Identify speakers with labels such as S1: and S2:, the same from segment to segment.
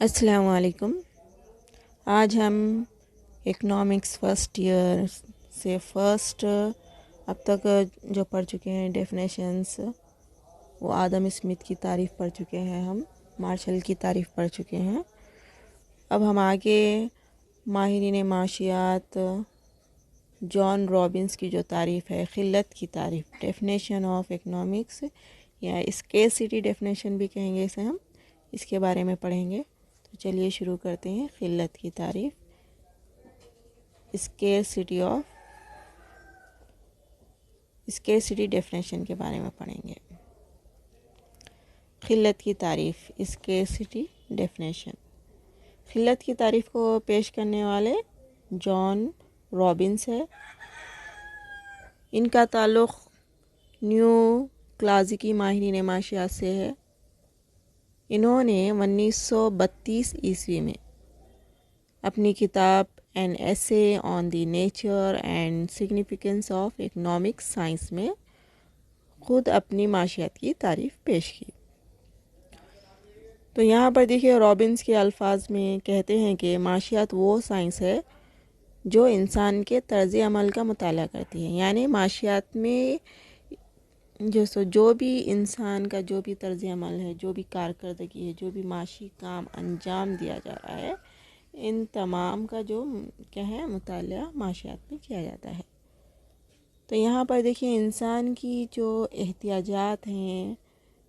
S1: السلام علیکم۔ آج ہم اکنامکس فرسٹ ایئر سے اب تک جو پڑھ چکے ہیں ڈیفینیشنس، وہ آدم اسمتھ کی تعریف پڑھ چکے ہیں، ہم مارشل کی تعریف پڑھ چکے ہیں۔ اب ہم آگے ماہرین معاشیات جان رابنس کی جو تعریف ہے، قلت کی تعریف، ڈیفینیشن آف اکنامکس یا اسکیرسٹی ڈیفینیشن بھی کہیں گے اسے ہم، اس کے بارے میں پڑھیں گے۔ تو چلیے شروع کرتے ہیں۔ قلت کی تعریف، اسکیرسٹی ڈیفینیشن کے بارے میں پڑھیں گے۔ قلت کی تعریف، اسکیرسٹی ڈیفینیشن۔ قلت کی تعریف کو پیش کرنے والے جان رابنس ہے۔ ان کا تعلق نیو کلاسیکی ماہرین معاشیات سے ہے۔ انہوں نے 1932 عیسوی میں اپنی کتاب an essay on the nature and significance of economic science میں خود اپنی معاشیات کی تعریف پیش کی۔ تو یہاں پر دیکھیے رابنس کے الفاظ میں کہتے ہیں کہ معاشیات وہ سائنس ہے جو انسان کے طرز عمل کا مطالعہ کرتی ہے، یعنی معاشیات میں جو بھی انسان کا جو بھی طرز عمل ہے، جو بھی کارکردگی ہے، جو بھی معاشی کام انجام دیا جا رہا ہے، ان تمام کا جو کیا ہے مطالعہ معاشیات میں کیا جاتا ہے۔ تو یہاں پر دیکھیے انسان کی جو احتیاجات ہیں،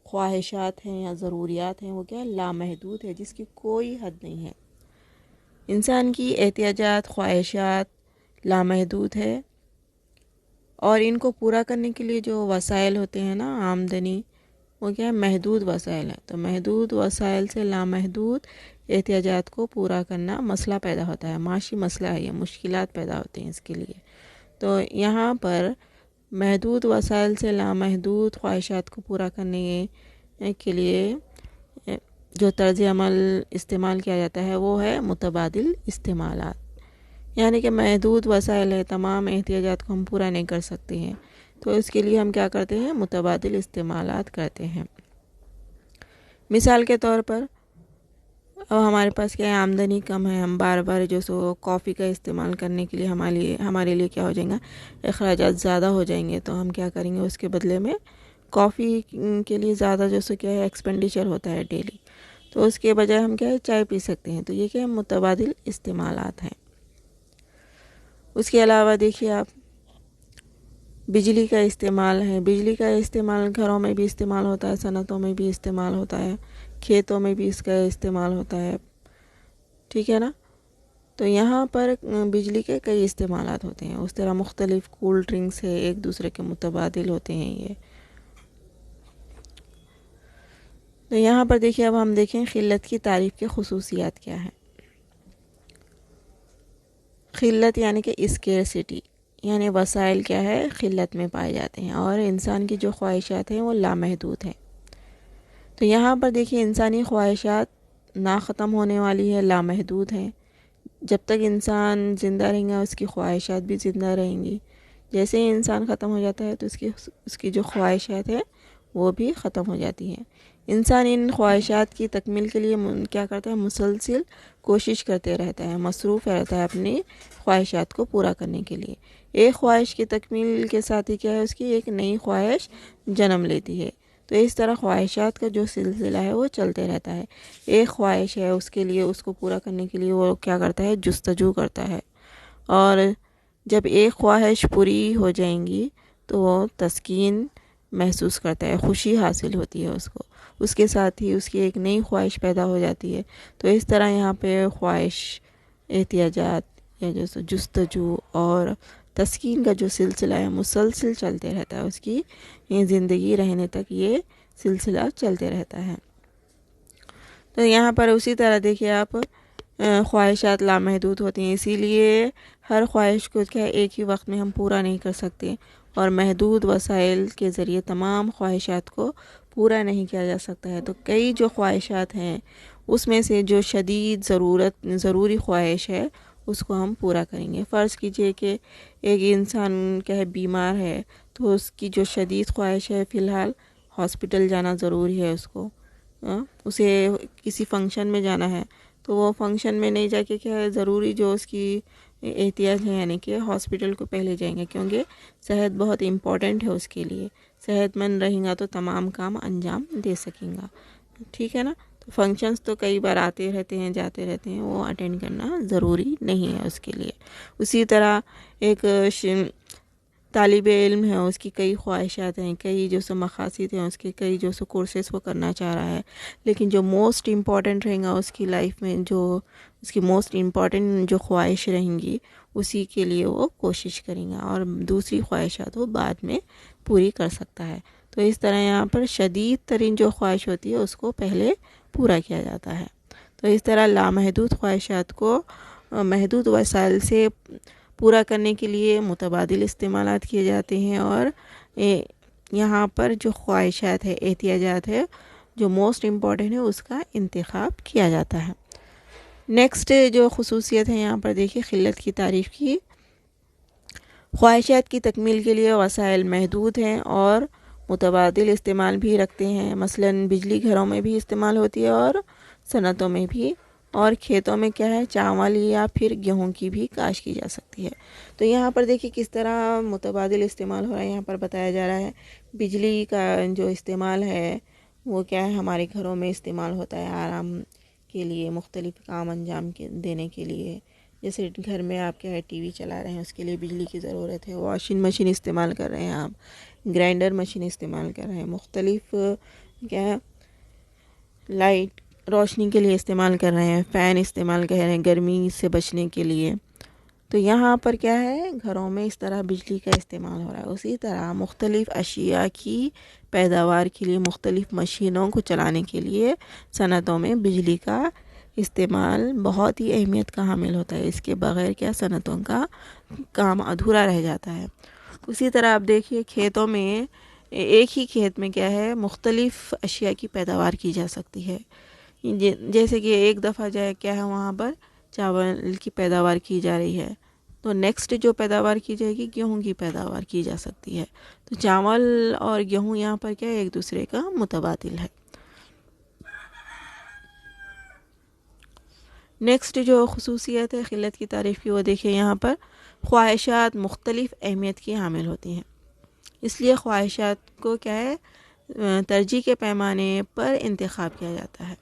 S1: خواہشات ہیں یا ضروریات ہیں، وہ کیا لامحدود ہے، جس کی کوئی حد نہیں ہے۔ انسان کی احتیاجات، خواہشات لامحدود ہے، اور ان کو پورا کرنے کے لیے جو وسائل ہوتے ہیں نا، آمدنی، وہ کیا ہے محدود وسائل ہے۔ تو محدود وسائل سے لامحدود احتیاجات کو پورا کرنا مسئلہ پیدا ہوتا ہے، معاشی مسئلہ ہے، یہ مشکلات پیدا ہوتے ہیں اس کے لیے۔ تو یہاں پر محدود وسائل سے لامحدود خواہشات کو پورا کرنے کے لیے جو طرز عمل استعمال کیا جاتا ہے وہ ہے متبادل استعمالات، یعنی کہ محدود وسائل ہے، تمام احتیاجات کو ہم پورا نہیں کر سکتے ہیں، تو اس کے لیے ہم کیا کرتے ہیں، متبادل استعمالات کرتے ہیں۔ مثال کے طور پر اب ہمارے پاس کیا ہے، آمدنی کم ہے، ہم بار بار کافی کا استعمال کرنے کے لیے ہمارے لیے کیا ہو جائیں گا، اخراجات زیادہ ہو جائیں گے، تو ہم کیا کریں گے، اس کے بدلے میں کافی کے لیے زیادہ کیا ہے ایکسپینڈیچر ہوتا ہے ڈیلی، تو اس کے بجائے ہم کیا ہے چائے پی سکتے ہیں۔ تو یہ کیا ہے متبادل استعمالات ہیں۔ اس کے علاوہ دیکھیے آپ بجلی کا استعمال ہے، بجلی کا استعمال گھروں میں بھی استعمال ہوتا ہے، صنعتوں میں بھی استعمال ہوتا ہے، کھیتوں میں بھی اس کا استعمال ہوتا ہے، ٹھیک ہے نا۔ تو یہاں پر بجلی کے کئی استعمالات ہوتے ہیں، اس طرح مختلف کول ڈرنکس ہے، ایک دوسرے کے متبادل ہوتے ہیں یہ۔ تو یہاں پر دیکھیے اب ہم دیکھیں قلت کی تعریف کے خصوصیات کیا ہیں۔ قلت یعنی کہ اسکیرسٹی، یعنی وسائل کیا ہے قلت میں پائے جاتے ہیں، اور انسان کی جو خواہشات ہیں وہ لامحدود ہیں۔ تو یہاں پر دیکھیے انسانی خواہشات نہ ختم ہونے والی ہے، لامحدود ہیں۔ جب تک انسان زندہ رہیں گا اس کی خواہشات بھی زندہ رہیں گی، جیسے ہی انسان ختم ہو جاتا ہے تو اس کی جو خواہشات ہیں وہ بھی ختم ہو جاتی ہیں۔ انسان ان خواہشات کی تکمیل کے لیے کیا کرتا ہے، مسلسل کوشش کرتے رہتا ہے، مصروف رہتا ہے اپنی خواہشات کو پورا کرنے کے لیے۔ ایک خواہش کی تکمیل کے ساتھ ہی کیا ہے، اس کی ایک نئی خواہش جنم لیتی ہے۔ تو اس طرح خواہشات کا جو سلسلہ ہے وہ چلتے رہتا ہے۔ ایک خواہش ہے، اس کے لیے اس کو پورا کرنے کے لیے وہ کیا کرتا ہے، جستجو کرتا ہے، اور جب ایک خواہش پوری ہو جائیں گی تو وہ تسکین محسوس کرتا ہے، خوشی حاصل ہوتی ہے اس کو، اس کے ساتھ ہی اس کی ایک نئی خواہش پیدا ہو جاتی ہے۔ تو اس طرح یہاں پہ خواہش، احتیاجات یا جستجو اور تسکین کا جو سلسلہ ہے مسلسل چلتے رہتا ہے، اس کی زندگی رہنے تک یہ سلسلہ چلتے رہتا ہے۔ تو یہاں پر اسی طرح دیکھیے آپ خواہشات لامحدود ہوتی ہیں، اسی لیے ہر خواہش کو کیا ایک ہی وقت میں ہم پورا نہیں کر سکتے، اور محدود وسائل کے ذریعے تمام خواہشات کو پورا نہیں کیا جا سکتا ہے۔ تو کئی جو خواہشات ہیں اس میں سے جو شدید ضروری خواہش ہے اس کو ہم پورا کریں گے۔ فرض کیجئے کہ ایک انسان کیا ہے بیمار ہے، تو اس کی جو شدید خواہش ہے فی الحال ہاسپٹل جانا ضروری ہے اس کو، اسے کسی فنکشن میں جانا ہے تو وہ فنکشن میں نہیں جا کے کیا ہے ضروری جو اس کی احتیاط ہے یعنی کہ ہاسپٹل کو پہلے جائیں گے، کیونکہ صحت بہت امپورٹنٹ ہے اس کے لیے. صحت مند رہیں گا تو تمام کام انجام دے سکیں گا. ٹھیک ہے نا. تو فنکشنز تو کئی بار آتے رہتے ہیں جاتے رہتے ہیں، وہ اٹینڈ کرنا ضروری نہیں ہے اس کے لیے. اسی طرح ایک طالب علم ہے، اس کی کئی خواہشات ہیں، کئی جو سو مقاصد ہیں، اس کے کئی جو سو کورسز وہ کرنا چاہ رہا ہے، لیکن جو موسٹ امپورٹنٹ رہیں گا اس کی لائف میں، جو اس کی موسٹ امپورٹنٹ جو خواہش رہیں گی اسی کے لیے وہ کوشش کریں گا، اور دوسری خواہشات وہ بعد میں پوری کر سکتا ہے. تو اس طرح یہاں پر شدید ترین جو خواہش ہوتی ہے اس کو پہلے پورا کیا جاتا ہے. تو اس طرح لامحدود خواہشات کو محدود وسائل سے پورا کرنے کے لیے متبادل استعمالات کیے جاتے ہیں، اور یہاں پر جو خواہشات ہے، احتیاجات ہے، جو موسٹ امپورٹنٹ ہے اس کا انتخاب کیا جاتا ہے. نیکسٹ جو خصوصیت ہے یہاں پر دیکھیے خلت کی تعریف کی. خواہشات کی تکمیل کے لیے وسائل محدود ہیں اور متبادل استعمال بھی رکھتے ہیں. مثلاً بجلی گھروں میں بھی استعمال ہوتی ہے اور صنعتوں میں بھی، اور کھیتوں میں کیا ہے چاول یا پھر گیہوں کی بھی کاشت کی جا سکتی ہے. تو یہاں پر دیکھیے کس طرح متبادل استعمال ہو رہا ہے. یہاں پر بتایا جا رہا ہے بجلی کا جو استعمال ہے وہ کیا ہے ہمارے گھروں میں استعمال ہوتا ہے آرام کے لیے، مختلف کام انجام دینے کے لیے. جیسے گھر میں آپ کیا ہے ٹی وی چلا رہے ہیں اس کے لیے بجلی کی ضرورت ہے، واشنگ مشین استعمال کر رہے ہیں آپ، گرائنڈر مشین استعمال کر رہے ہیں، مختلف کیا ہے لائٹ روشنی کے لیے استعمال کر رہے ہیں، فین استعمال کر رہے ہیں گرمی سے بچنے کے لیے. تو یہاں پر کیا ہے گھروں میں اس طرح بجلی کا استعمال ہو رہا ہے. اسی طرح مختلف اشیاء کی پیداوار کے لیے، مختلف مشینوں کو چلانے کے لیے صنعتوں میں بجلی کا استعمال بہت ہی اہمیت کا حامل ہوتا ہے. اس کے بغیر کیا صنعتوں کا کام ادھورا رہ جاتا ہے. اسی طرح آپ دیکھیے کھیتوں میں ایک ہی کھیت میں کیا ہے مختلف اشیاء کی پیداوار کی جا سکتی ہے. جیسے کہ ایک دفعہ جائے کیا ہے وہاں پر چاول کی پیداوار کی جا رہی ہے، تو نیکسٹ جو پیداوار کی جائے گی گیہوں کی پیداوار کی جا سکتی ہے. تو چاول اور گیہوں یہاں پر کیا ایک دوسرے کا متبادل ہے. نیکسٹ جو خصوصیت ہے خلت کی تعریف کی وہ دیکھیں یہاں پر خواہشات مختلف اہمیت کی حامل ہوتی ہیں. اس لیے خواہشات کو کیا ہے ترجیح کے پیمانے پر انتخاب کیا جاتا ہے،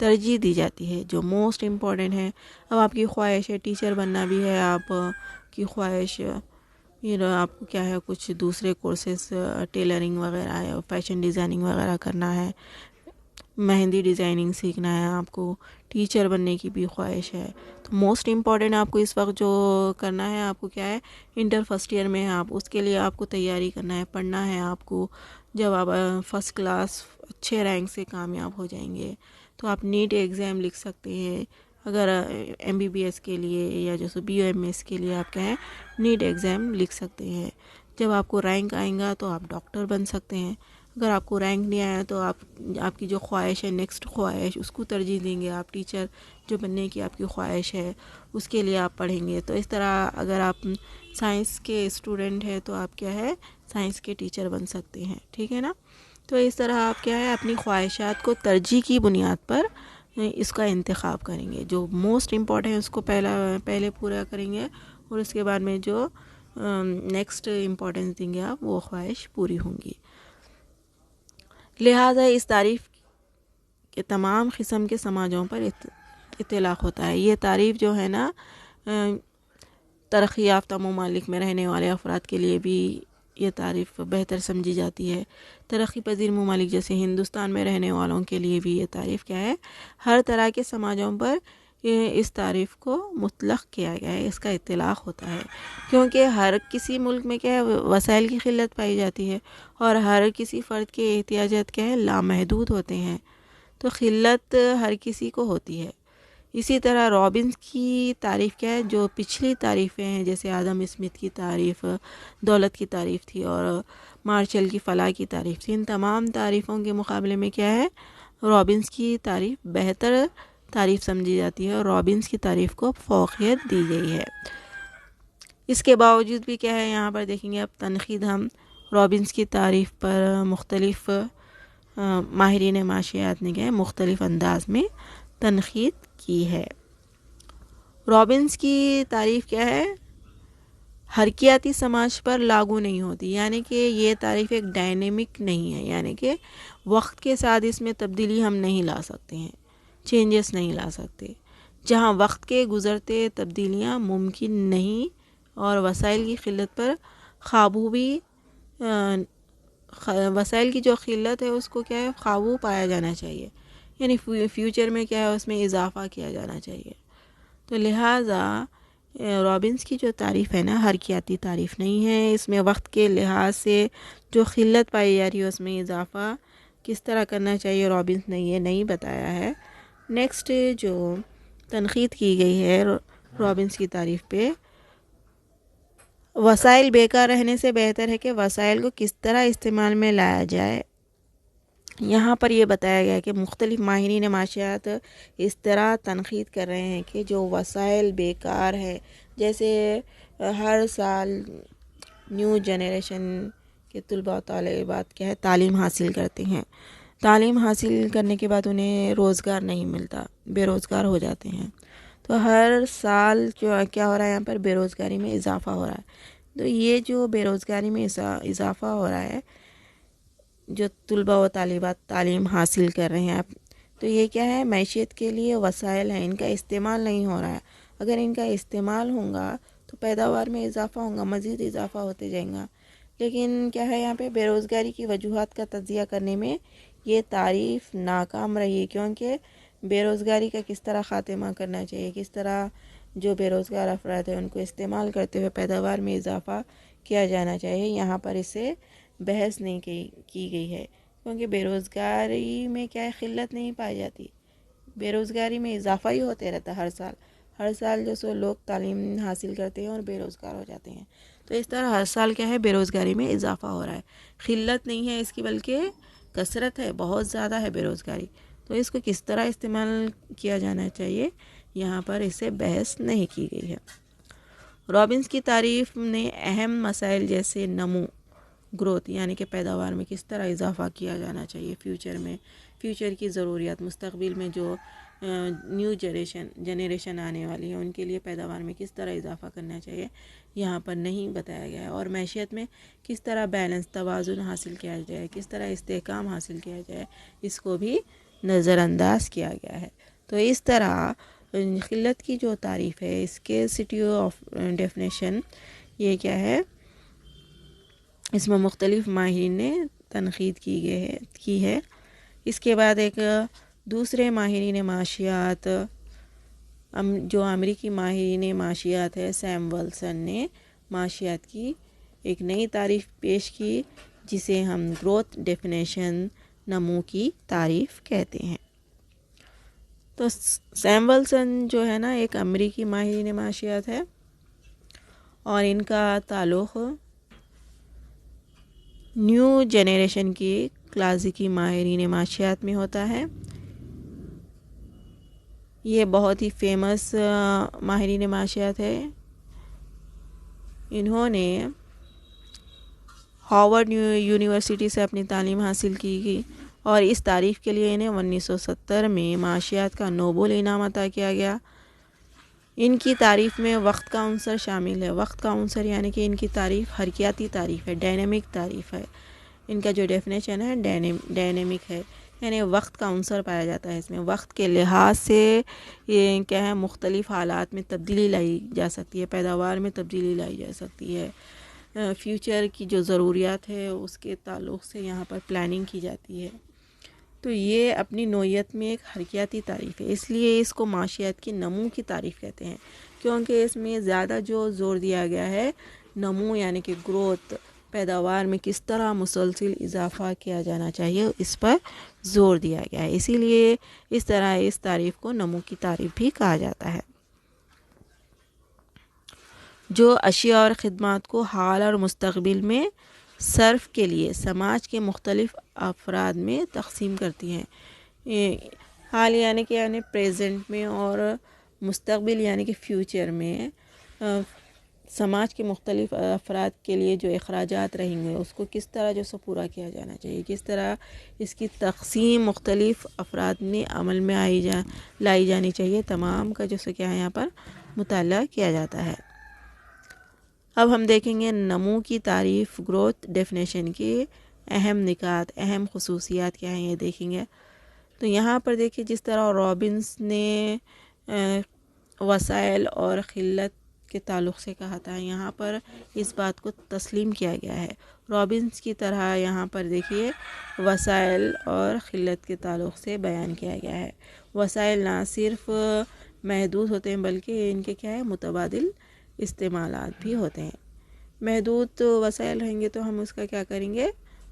S1: ترجیح دی جاتی ہے جو موسٹ امپورٹنٹ ہے. اب آپ کی خواہش ہے ٹیچر بننا بھی ہے، آپ کی خواہش آپ کو کیا ہے کچھ دوسرے کورسز ٹیلرنگ وغیرہ ہے، فیشن ڈیزائننگ وغیرہ کرنا ہے، مہندی ڈیزائننگ سیکھنا ہے، آپ کو ٹیچر بننے کی بھی خواہش ہے. تو موسٹ امپورٹنٹ آپ کو اس وقت جو کرنا ہے آپ کو کیا ہے انٹر فرسٹ ایئر میں آپ اس کے لیے آپ کو تیاری کرنا ہے، پڑھنا ہے آپ کو. جب آپ فرسٹ کلاس اچھے رینک سے کامیاب ہو جائیں گے تو آپ نیٹ ایگزام لکھ سکتے ہیں. اگر ایم بی بی ایس کے لیے یا جو سو بی او ایم ایس کے لیے آپ کہیں نیٹ ایگزام لکھ سکتے ہیں. جب آپ کو رینک آئیں گا تو آپ ڈاکٹر بن سکتے ہیں. اگر آپ کو رینک نہیں آیا تو آپ کی جو خواہش ہے نیکسٹ خواہش اس کو ترجیح دیں گے. آپ ٹیچر جو بننے کی آپ کی خواہش ہے اس کے لیے آپ پڑھیں گے. تو اس طرح اگر آپ سائنس کے اسٹوڈنٹ ہیں تو آپ کیا ہے سائنس کے ٹیچر بن سکتے ہیں. ٹھیک ہے نا. تو اس طرح آپ کیا ہے اپنی خواہشات کو ترجیح کی بنیاد پر اس کا انتخاب کریں گے. جو موسٹ امپورٹنٹ ہے اس کو پہلے پورا کریں گے، اور اس کے بعد میں جو نیکسٹ امپورٹنس دیں گے آپ وہ خواہش پوری ہوں گی. لہٰذا اس تعریف کے تمام قسم کے سماجوں پر اطلاق ہوتا ہے. یہ تعریف جو ہے نا ترقی یافتہ ممالک میں رہنے والے افراد کے لیے بھی یہ تعریف بہتر سمجھی جاتی ہے. ترقی پذیر ممالک جیسے ہندوستان میں رہنے والوں کے لیے بھی یہ تعریف کیا ہے ہر طرح کے سماجوں پر اس تعریف کو مطلق کیا گیا ہے، اس کا اطلاق ہوتا ہے. کیونکہ ہر کسی ملک میں کیا ہے وسائل کی قلت پائی جاتی ہے اور ہر کسی فرد کے احتیاجات کیا ہے لامحدود ہوتے ہیں. تو قلت ہر کسی کو ہوتی ہے. اسی طرح رابنس کی تعریف کیا ہے جو پچھلی تعریفیں ہیں جیسے آدم اسمتھ کی تعریف دولت کی تعریف تھی اور مارشل کی فلاح کی تعریف تھی، ان تمام تعریفوں کے مقابلے میں کیا ہے رابنس کی تعریف بہتر تعریف سمجھی جاتی ہے اور رابنس کی تعریف کو فوقیت دی گئی ہے. اس کے باوجود بھی کیا ہے یہاں پر دیکھیں گے اب تنقید ہم رابنس کی تعریف پر مختلف ماہرین معاشیات نے کیا ہے مختلف انداز میں تنقید کی ہے۔ رابنس کی تعریف کیا ہے؟ حرکیاتی سماج پر لاگو نہیں ہوتی، یعنی کہ یہ تعریف ایک ڈائنامک نہیں ہے، یعنی کہ وقت کے ساتھ اس میں تبدیلی ہم نہیں لا سکتے ہیں، چینجز نہیں لا سکتے۔ جہاں وقت کے گزرتے تبدیلیاں ممکن نہیں اور وسائل کی قلت پر قابو بھی وسائل کی جو قلت ہے اس کو کیا ہے قابو پایا جانا چاہیے، یعنی فیوچر میں کیا ہے اس میں اضافہ کیا جانا چاہیے۔ تو لہٰذا رابنس کی جو تعریف ہے نا حرکیاتی تعریف نہیں ہے، اس میں وقت کے لحاظ سے جو قلت پائی جا رہی ہے اس میں اضافہ کس طرح کرنا چاہیے رابنس نے یہ نہیں بتایا ہے۔ نیکسٹ جو تنقید کی گئی ہے رابنس کی تعریف پہ، وسائل بیکار رہنے سے بہتر ہے کہ وسائل کو کس طرح استعمال میں لایا جائے۔ یہاں پر یہ بتایا گیا کہ مختلف ماہرین معاشیات اس طرح تنقید کر رہے ہیں کہ جو وسائل بیکار ہے، جیسے ہر سال نیو جنریشن کے طلباء و طالبات کیا ہے تعلیم حاصل کرتے ہیں، تعلیم حاصل کرنے کے بعد انہیں روزگار نہیں ملتا، بے روزگار ہو جاتے ہیں۔ تو ہر سال کیا ہو رہا ہے یہاں پر بے روزگاری میں اضافہ ہو رہا ہے۔ تو یہ جو بے روزگاری میں اضافہ ہو رہا ہے، جو طلباء و طالبات تعلیم حاصل کر رہے ہیں، تو یہ کیا ہے معیشت کے لیے وسائل ہیں، ان کا استعمال نہیں ہو رہا ہے۔ اگر ان کا استعمال ہوگا تو پیداوار میں اضافہ ہوگا، مزید اضافہ ہوتے جائیں گا۔ لیکن کیا ہے یہاں پہ بے روزگاری کی وجوہات کا تجزیہ کرنے میں یہ تعریف ناکام رہی، کیونکہ بے روزگاری کا کس طرح خاتمہ کرنا چاہیے، کس طرح جو بے روزگار افراد ہیں ان کو استعمال کرتے ہوئے پیداوار میں اضافہ کیا جانا چاہیے، یہاں پر اسے بحث نہیں کی گئی ہے، کیونکہ بے روزگاری میں کیا ہے قلت نہیں پائی جاتی، بے روزگاری میں اضافہ ہی ہوتے رہتا ہے ہر سال جو سو لوگ تعلیم حاصل کرتے ہیں اور بے روزگار ہو جاتے ہیں۔ تو اس طرح ہر سال کیا ہے بے روزگاری میں اضافہ ہو رہا ہے، قلت نہیں ہے اس کی بلکہ کثرت ہے، بہت زیادہ ہے بے روزگاری۔ تو اس کو کس طرح استعمال کیا جانا چاہیے یہاں پر اسے بحث نہیں کی گئی ہے۔ رابنس کی تعریف نے اہم مسائل جیسے نمو، گروتھ یعنی کہ پیداوار میں کس طرح اضافہ کیا جانا چاہیے فیوچر میں، فیوچر کی ضروریات، مستقبل میں جو نیو جنریشن آنے والی ہے ان کے لیے پیداوار میں کس طرح اضافہ کرنا چاہیے یہاں پر نہیں بتایا گیا ہے، اور معیشت میں کس طرح بیلنس، توازن حاصل کیا جائے، کس طرح استحکام حاصل کیا جائے، اس کو بھی نظر انداز کیا گیا ہے۔ تو اس طرح قلت کی جو تعریف ہے، اسکیرسٹی آف ڈیفینیشن، یہ کیا ہے اس میں مختلف ماہرین نے تنقید کی ہے۔ اس کے بعد ایک دوسرے ماہرین معاشیات جو امریکی ماہرین معاشیات ہے سیم ولسن نے معاشیات کی ایک نئی تعریف پیش کی جسے ہم گروتھ ڈیفینیشن، نمو کی تعریف کہتے ہیں۔ تو سیم ولسن جو ہے نا ایک امریکی ماہرین معاشیات ہے اور ان کا تعلق نیو جنریشن کی کلاسیکی ماہرین معاشیات میں ہوتا ہے۔ یہ بہت ہی فیمس ماہرین معاشیات ہے، انہوں نے ہارورڈ یونیورسٹی سے اپنی تعلیم حاصل کی اور اس تعریف کے لیے انہیں 1970 میں معاشیات کا نوبل انعام عطا کیا گیا۔ ان کی تعریف میں وقت کا عنصر شامل ہے، وقت کا عنصر یعنی کہ ان کی تعریف حرکیاتی تعریف ہے، ڈائنامک تعریف ہے، ان کا جو ڈیفینیشن ہے ڈائنامک ہے، یعنی وقت کا عنصر پایا جاتا ہے اس میں، وقت کے لحاظ سے یہ کیا ہے مختلف حالات میں تبدیلی لائی جا سکتی ہے، پیداوار میں تبدیلی لائی جا سکتی ہے، فیوچر کی جو ضروریات ہے اس کے تعلق سے یہاں پر پلاننگ کی جاتی ہے۔ تو یہ اپنی نوعیت میں ایک حرکیاتی تعریف ہے، اس لیے اس کو معاشیات کی نمو کی تعریف کہتے ہیں، کیونکہ اس میں زیادہ جو زور دیا گیا ہے نمو یعنی کہ گروتھ، پیداوار میں کس طرح مسلسل اضافہ کیا جانا چاہیے اس پر زور دیا گیا ہے، اسی لیے اس طرح اس تعریف کو نمو کی تعریف بھی کہا جاتا ہے۔ جو اشیاء اور خدمات کو حال اور مستقبل میں صرف کے لیے سماج کے مختلف افراد میں تقسیم کرتی ہیں، حال یعنی کہ پریزنٹ میں اور مستقبل یعنی کہ فیوچر میں سماج کے مختلف افراد کے لیے جو اخراجات رہیں گے اس کو کس طرح جو سو پورا کیا جانا چاہیے، کس طرح اس کی تقسیم مختلف افراد میں عمل میں لائی جانی چاہیے، تمام کا جو سو کیا ہے یہاں پر مطالعہ کیا جاتا ہے۔ اب ہم دیکھیں گے نمو کی تعریف، گروتھ ڈیفینیشن کی اہم نکات، اہم خصوصیات کیا ہیں یہ دیکھیں گے۔ تو یہاں پر دیکھیں جس طرح رابنس نے وسائل اور قلت کے تعلق سے کہا تھا، یہاں پر اس بات کو تسلیم کیا گیا ہے۔ رابنس کی طرح یہاں پر دیکھیے وسائل اور قلت کے تعلق سے بیان کیا گیا ہے۔ وسائل نہ صرف محدود ہوتے ہیں بلکہ ان کے کیا ہے متبادل استعمالات بھی ہوتے ہیں۔ محدود وسائل رہیں گے تو ہم اس کا کیا کریں گے،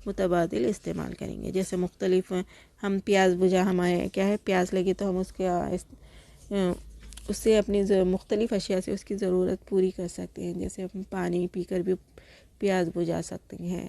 S1: متبادل استعمال کریں گے۔ جیسے مختلف ہم پیاز بجھا، ہمارے کیا ہے پیاز لگی تو ہم اس سے اپنی مختلف اشیاء سے اس کی ضرورت پوری کر سکتے ہیں۔ جیسے ہم پانی پی کر بھی پیاز بجھا سکتے ہیں،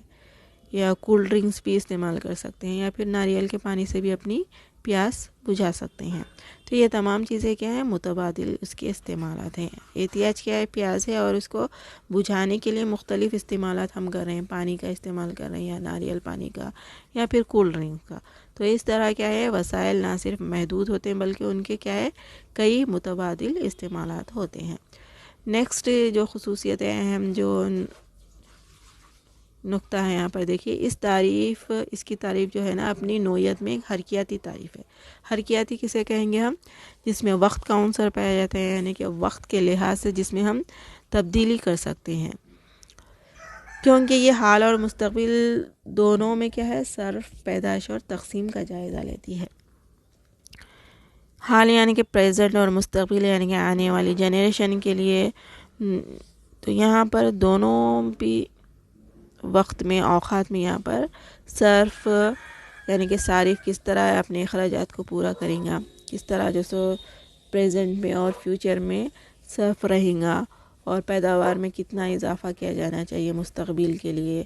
S1: یا کول ڈرنکس بھی استعمال کر سکتے ہیں، یا پھر ناریل کے پانی سے بھی اپنی پیاس بجھا سکتے ہیں۔ تو یہ تمام چیزیں کیا ہیں، متبادل اس کے استعمالات ہیں۔ احتیاج کیا ہے، پیاز ہے، اور اس کو بجھانے کے لیے مختلف استعمالات ہم کر رہے ہیں، پانی کا استعمال کر رہے ہیں، یا ناریل پانی کا، یا پھر کول ڈرنک کا۔ تو اس طرح کیا ہے وسائل نہ صرف محدود ہوتے ہیں بلکہ ان کے کیا ہے کئی متبادل استعمالات ہوتے ہیں۔ نیکسٹ جو خصوصیت ہے، اہم جو نقطہ ہے یہاں پر دیکھیے، اس کی تعریف جو ہے نا اپنی نوعیت میں ایک حرکیاتی تعریف ہے۔ حرکیاتی کسے کہیں گے ہم، جس میں وقت کا عنصر پایا جاتا ہے، یعنی کہ وقت کے لحاظ سے جس میں ہم تبدیلی کر سکتے ہیں، کیونکہ یہ حال اور مستقبل دونوں میں کیا ہے صرف پیدائش اور تقسیم کا جائزہ لیتی ہے۔ حال یعنی کہ پریزنٹ، اور مستقبل یعنی کہ آنے والی جنریشن کے لیے، تو یہاں پر دونوں بھی وقت میں، اوقات میں یہاں پر صرف یعنی کہ صارف کس طرح اپنے اخراجات کو پورا کریں گا، کس طرح جو سو پریزنٹ میں اور فیوچر میں صرف رہیں گا، اور پیداوار میں کتنا اضافہ کیا جانا چاہیے مستقبل کے لیے،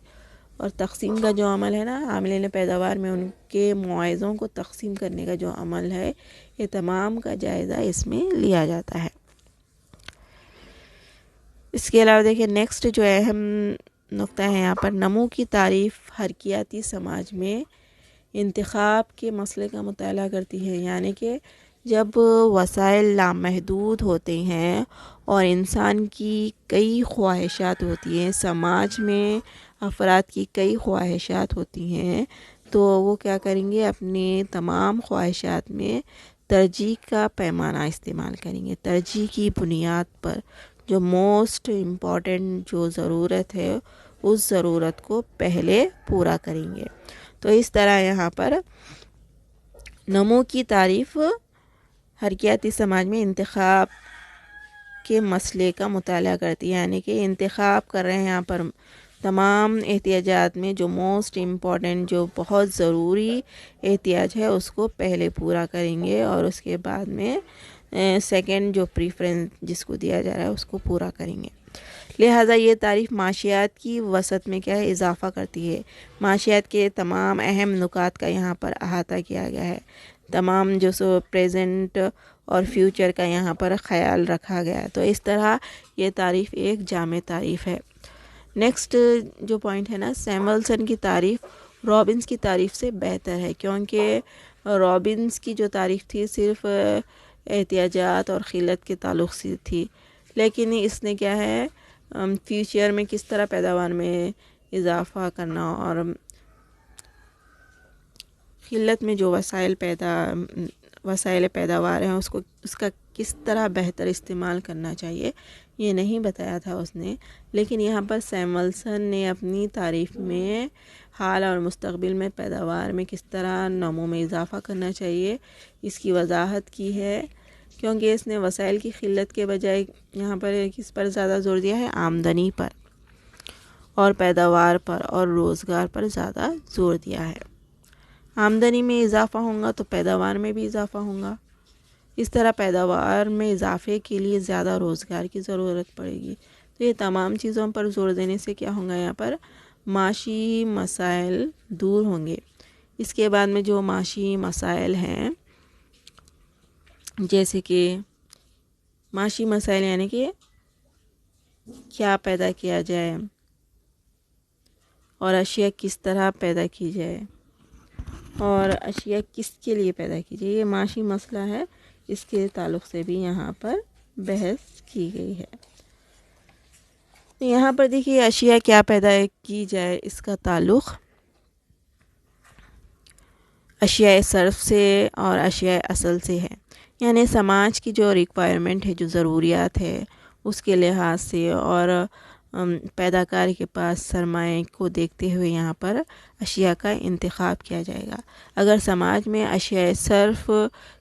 S1: اور تقسیم کا جو عمل ہے نا، عاملین پیداوار میں ان کے معاوضوں کو تقسیم کرنے کا جو عمل ہے، یہ تمام کا جائزہ اس میں لیا جاتا ہے۔ اس کے علاوہ دیکھیں نیکسٹ جو اہم نقطہ ہے یہاں پر، نمو کی تعریف حرکیاتی سماج میں انتخاب کے مسئلے کا مطالعہ کرتی ہے، یعنی کہ جب وسائل لامحدود ہوتے ہیں اور انسان کی کئی خواہشات ہوتی ہیں، سماج میں افراد کی کئی خواہشات ہوتی ہیں، تو وہ کیا کریں گے، اپنے تمام خواہشات میں ترجیح کا پیمانہ استعمال کریں گے۔ ترجیح کی بنیاد پر جو موسٹ امپورٹنٹ جو ضرورت ہے اس ضرورت کو پہلے پورا کریں گے۔ تو اس طرح یہاں پر نمو کی تعریف حرکیاتی سماج میں انتخاب کے مسئلے کا مطالعہ کرتی ہے، یعنی کہ انتخاب کر رہے ہیں یہاں پر تمام احتیاجات میں جو موسٹ امپورٹنٹ، جو بہت ضروری احتیاج ہے اس کو پہلے پورا کریں گے، اور اس کے بعد میں سیکنڈ جو پریفرنس جس کو دیا جا رہا ہے اس کو پورا کریں گے۔ لہٰذا یہ تعریف معاشیات کی وسعت میں کیا ہے اضافہ کرتی ہے۔ معاشیات کے تمام اہم نکات کا یہاں پر احاطہ کیا گیا ہے، تمام جو سو پریزنٹ اور فیوچر کا یہاں پر خیال رکھا گیا ہے۔ تو اس طرح یہ تعریف ایک جامع تعریف ہے۔ نیکسٹ جو پوائنٹ ہے نا، سیمولسن کی تعریف رابنس کی تعریف سے بہتر ہے، کیونکہ رابنس کی جو تعریف تھی صرف احتیاجات اور قلت کے تعلق سے تھی، لیکن اس نے کیا ہے فیوچر میں کس طرح پیداوار میں اضافہ کرنا، اور قلت میں جو وسائل پیداوار ہیں اس کا کس طرح بہتر استعمال کرنا چاہیے یہ نہیں بتایا تھا اس نے، لیکن یہاں پر سیمولسن نے اپنی تعریف میں حال اور مستقبل میں پیداوار میں کس طرح نمو میں اضافہ کرنا چاہیے اس کی وضاحت کی ہے، کیونکہ اس نے وسائل کی قلت کے بجائے یہاں پر کس پر زیادہ زور دیا ہے، آمدنی پر اور پیداوار پر اور روزگار پر زیادہ زور دیا ہے۔ آمدنی میں اضافہ ہوگا تو پیداوار میں بھی اضافہ ہوگا، اس طرح پیداوار میں اضافے کے لیے زیادہ روزگار کی ضرورت پڑے گی۔ تو یہ تمام چیزوں پر زور دینے سے کیا ہوگا، یہاں پر معاشی مسائل دور ہوں گے۔ اس کے بعد میں جو معاشی مسائل ہیں، جیسے کہ معاشی مسائل یعنی کہ کیا پیدا کیا جائے اور اشیاء کس طرح پیدا کی جائے اور اشیاء کس کے لیے پیدا کی جائے، یہ معاشی مسئلہ ہے، اس کے تعلق سے بھی یہاں پر بحث کی گئی ہے۔ یہاں پر دیکھیے اشیاء کیا پیدا کی جائے، اس کا تعلق اشیاء صرف سے اور اشیاء اصل سے ہے، یعنی سماج کی جو ریکوائرمنٹ ہے، جو ضروریات ہے اس کے لحاظ سے اور پیدا کار کے پاس سرمایہ کو دیکھتے ہوئے یہاں پر اشیاء کا انتخاب کیا جائے گا۔ اگر سماج میں اشیاء صرف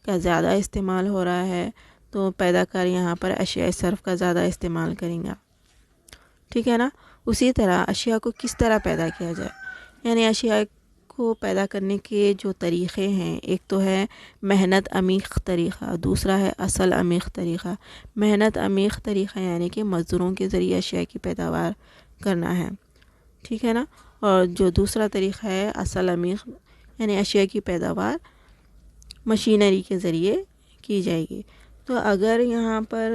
S1: کا زیادہ استعمال ہو رہا ہے تو پیدا کار یہاں پر اشیاء صرف کا زیادہ استعمال کریں گا، ٹھیک ہے نا۔ اسی طرح اشیاء کو کس طرح پیدا کیا جائے، یعنی اشیاء کو پیدا کرنے کے جو طریقے ہیں، ایک تو ہے محنت عمیق طریقہ، دوسرا ہے اصل عمیق طریقہ۔ محنت عمیق طریقہ یعنی کہ مزدوروں کے ذریعے اشیاء کی پیداوار کرنا ہے، ٹھیک ہے نا۔ اور جو دوسرا طریقہ ہے اصل عمیق، یعنی اشیاء کی پیداوار مشینری کے ذریعے کی جائے گی۔ تو اگر یہاں پر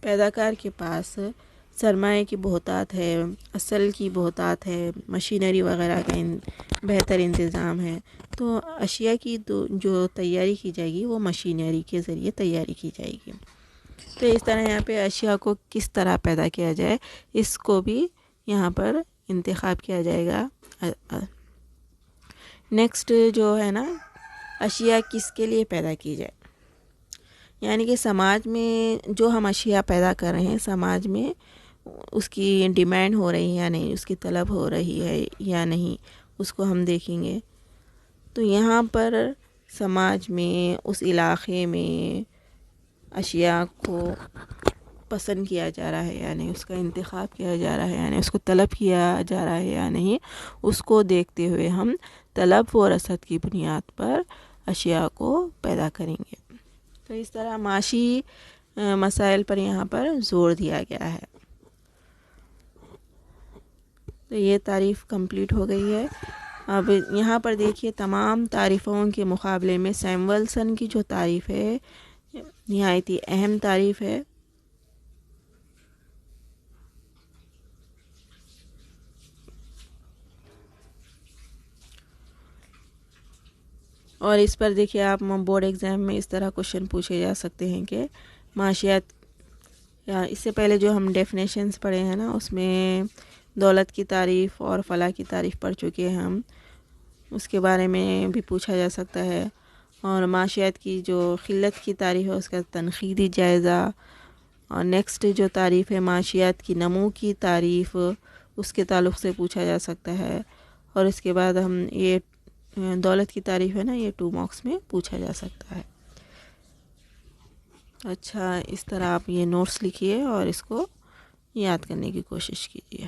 S1: پیدا کار کے پاس سرمایہ کی بہتات ہے، اصل کی بہتات ہے، مشینری وغیرہ کا بہتر انتظام ہے، تو اشیاء کی جو تیاری کی جائے گی وہ مشینری کے ذریعے تیاری کی جائے گی۔ تو اس طرح یہاں پہ اشیاء کو کس طرح پیدا کیا جائے، اس کو بھی یہاں پر انتخاب کیا جائے گا۔ نیکسٹ جو ہے نا، اشیاء کس کے لیے پیدا کی جائے، یعنی کہ سماج میں جو ہم اشیاء پیدا کر رہے ہیں، سماج میں اس کی ڈیمانڈ ہو رہی ہے یا نہیں، اس کی طلب ہو رہی ہے یا نہیں، اس کو ہم دیکھیں گے۔ تو یہاں پر سماج میں، اس علاقے میں اشیاء کو پسند کیا جا رہا ہے یعنی اس کا انتخاب کیا جا رہا ہے، یعنی اس کو طلب کیا جا رہا ہے یا نہیں، اس کو دیکھتے ہوئے ہم طلب و رسد کی بنیاد پر اشیاء کو پیدا کریں گے۔ تو اس طرح معاشی مسائل پر یہاں پر زور دیا گیا ہے۔ تو یہ تعریف کمپلیٹ ہو گئی ہے۔ اب یہاں پر دیکھیے تمام تعریفوں کے مقابلے میں سیمولسن کی جو تعریف ہے نہایت ہی اہم تعریف ہے۔ اور اس پر دیکھیے آپ بورڈ ایگزام میں اس طرح کوشچن پوچھے جا سکتے ہیں کہ معاشیات، یا اس سے پہلے جو ہم ڈیفینیشنز پڑھے ہیں نا، اس میں دولت کی تعریف اور فلاح کی تعریف پڑھ چکے ہیں ہم، اس کے بارے میں بھی پوچھا جا سکتا ہے۔ اور معاشیات کی جو قلت کی تعریف ہے اس کا تنقیدی جائزہ، اور نیکسٹ جو تعریف ہے معاشیات کی نمو کی تعریف، اس کے تعلق سے پوچھا جا سکتا ہے۔ اور اس کے بعد ہم یہ دولت کی تعریف ہے نا، یہ 2 مارکس میں پوچھا جا سکتا ہے۔ اچھا، اس طرح آپ یہ نوٹس لکھیے اور اس کو یاد کرنے کی کوشش کیجیے۔